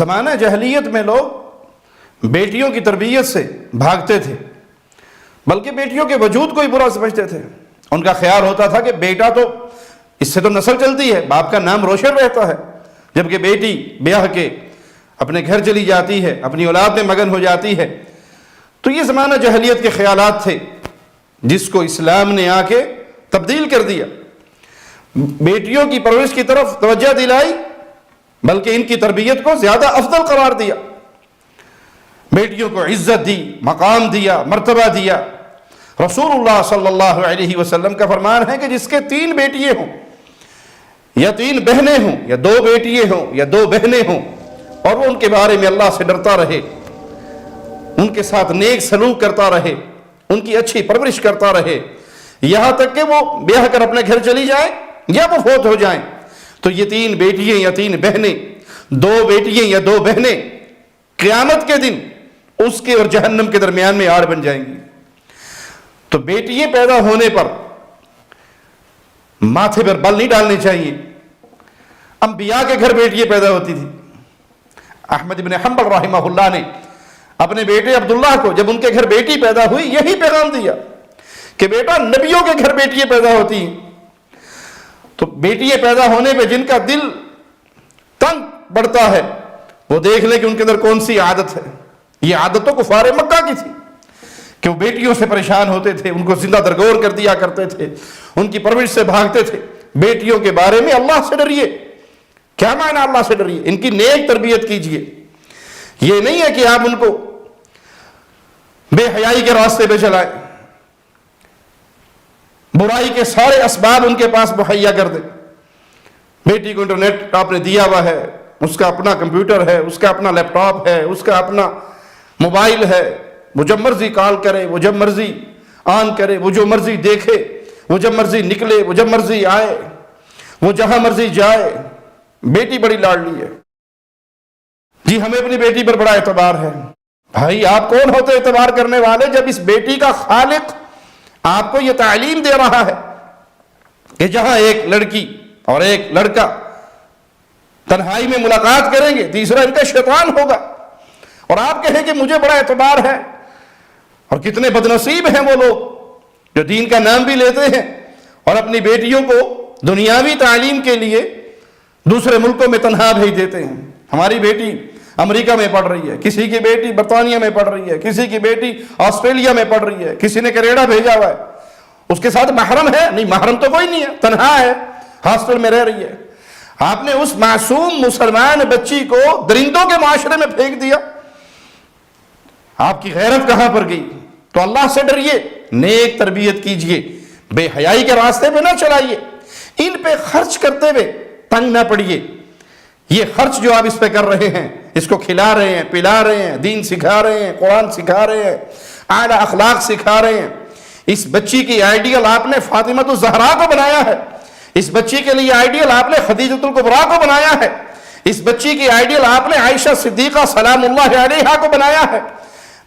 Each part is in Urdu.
زمانہ جاہلیت میں لوگ بیٹیوں کی تربیت سے بھاگتے تھے، بلکہ بیٹیوں کے وجود کو ہی برا سمجھتے تھے۔ ان کا خیال ہوتا تھا کہ بیٹا تو اس سے تو نسل چلتی ہے، باپ کا نام روشن رہتا ہے، جبکہ بیٹی بیاہ کے اپنے گھر چلی جاتی ہے، اپنی اولاد میں مگن ہو جاتی ہے۔ تو یہ زمانہ جاہلیت کے خیالات تھے جس کو اسلام نے آ کے تبدیل کر دیا، بیٹیوں کی پرورش کی طرف توجہ دلائی، بلکہ ان کی تربیت کو زیادہ افضل قرار دیا، بیٹیوں کو عزت دی، مقام دیا، مرتبہ دیا۔ رسول اللہ صلی اللہ علیہ وسلم کا فرمان ہے کہ جس کے 3 بیٹیاں ہوں یا 3 بہنیں ہوں یا 2 بیٹیاں ہوں یا 2 بہنیں ہوں، اور وہ ان کے بارے میں اللہ سے ڈرتا رہے، ان کے ساتھ نیک سلوک کرتا رہے، ان کی اچھی پرورش کرتا رہے، یہاں تک کہ وہ بیاہ کر اپنے گھر چلی جائیں یا وہ فوت ہو جائیں، تو یہ 3 بیٹیاں یا 3 بہنیں، 2 بیٹیاں یا 2 بہنیں قیامت کے دن اس کے اور جہنم کے درمیان میں آڑ بن جائیں گی۔ تو بیٹیاں پیدا ہونے پر ماتھے پر بل نہیں ڈالنے چاہیے۔ انبیاء کے گھر بیٹیاں پیدا ہوتی تھی۔ احمد بن حنبل رحمہ اللہ نے اپنے بیٹے عبداللہ کو جب ان کے گھر بیٹی پیدا ہوئی یہی پیغام دیا کہ بیٹا نبیوں کے گھر بیٹیاں پیدا ہوتی ہیں۔ تو بیٹیاں پیدا ہونے پہ جن کا دل تنگ بڑھتا ہے وہ دیکھ لیں کہ ان کے اندر کون سی عادت ہے۔ یہ عادت تو کفار مکہ کی تھی کہ وہ بیٹیوں سے پریشان ہوتے تھے، ان کو زندہ درگور کر دیا کرتے تھے، ان کی پرورش سے بھاگتے تھے۔ بیٹیوں کے بارے میں اللہ سے ڈریے۔ کیا معنی اللہ سے ڈریے؟ ان کی نیک تربیت کیجئے۔ یہ نہیں ہے کہ آپ ان کو بے حیائی کے راستے پہ چلائیں، برائی کے سارے اسباب ان کے پاس مہیا کر دیں۔ بیٹی کو انٹرنیٹ آپ نے دیا ہوا ہے، اس کا اپنا کمپیوٹر ہے، اس کا اپنا لیپ ٹاپ ہے، اس کا اپنا موبائل ہے، وہ جب مرضی کال کرے، وہ جب مرضی آن کرے، وہ جو مرضی دیکھے، وہ جب مرضی نکلے، وہ جب مرضی آئے، وہ جہاں مرضی جائے۔ بیٹی بڑی لاڈلی ہے جی، ہمیں اپنی بیٹی پر بڑا اعتبار ہے۔ بھائی آپ کون ہوتے اعتبار کرنے والے جب اس بیٹی کا خالق آپ کو یہ تعلیم دے رہا ہے کہ جہاں ایک لڑکی اور ایک لڑکا تنہائی میں ملاقات کریں گے، تیسرا ان کا شیطان ہوگا، اور آپ کہیں کہ مجھے بڑا اعتبار ہے۔ اور کتنے بدنصیب ہیں وہ لوگ جو دین کا نام بھی لیتے ہیں اور اپنی بیٹیوں کو دنیاوی تعلیم کے لیے دوسرے ملکوں میں تنہا بھیج دیتے ہیں۔ ہماری بیٹی امریکہ میں پڑھ رہی ہے، کسی کی بیٹی برطانیہ میں پڑھ رہی ہے، کسی کی بیٹی آسٹریلیا میں پڑھ رہی ہے، کسی نے کینیڈا بھیجا ہوا ہے۔ اس کے ساتھ محرم ہے؟ نہیں، محرم تو کوئی نہیں ہے، تنہا ہے، ہاسٹل میں رہ رہی ہے۔ آپ نے اس معصوم مسلمان بچی کو درندوں کے معاشرے میں پھینک دیا۔ آپ کی غیرت کہاں پر گئی؟ تو اللہ سے ڈریے، نیک تربیت کیجئے، بے حیائی کے راستے پہ نہ چلائیے، ان پہ خرچ کرتے ہوئے تنگ نہ پڑیے۔ یہ خرچ جو آپ اس پہ کر رہے ہیں، اس کو کھلا رہے ہیں، پلا رہے ہیں، دین سکھا رہے ہیں، قرآن سکھا رہے ہیں، اعلیٰ اخلاق سکھا رہے ہیں۔ اس بچی کی آئیڈیل آپ نے فاطمہ الزہرا کو بنایا ہے، اس بچی کے لیے آئیڈیل آپ نے خدیجہ الکبریٰ کو بنایا ہے، اس بچی کی آئیڈیل آپ نے عائشہ صدیقہ سلام اللہ علیہا کو بنایا ہے۔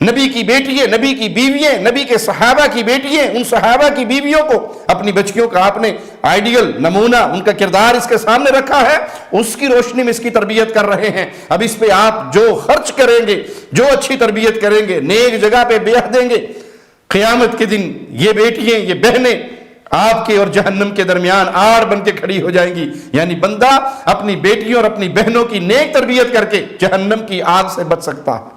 نبی کی بیٹیاں، نبی کی بیویاں، نبی کے صحابہ کی بیٹیاں، ان صحابہ کی بیویوں کو اپنی بچیوں کا آپ نے آئیڈیل نمونہ، ان کا کردار اس کے سامنے رکھا ہے، اس کی روشنی میں اس کی تربیت کر رہے ہیں۔ اب اس پہ آپ جو خرچ کریں گے، جو اچھی تربیت کریں گے، نیک جگہ پہ بیاہ دیں گے، قیامت کے دن یہ بیٹیاں، یہ بہنیں آپ کے اور جہنم کے درمیان آڑ بن کے کھڑی ہو جائیں گی۔ یعنی بندہ اپنی بیٹیوں اور اپنی بہنوں کی نیک تربیت کر کے جہنم کی آگ سے بچ سکتا ہے۔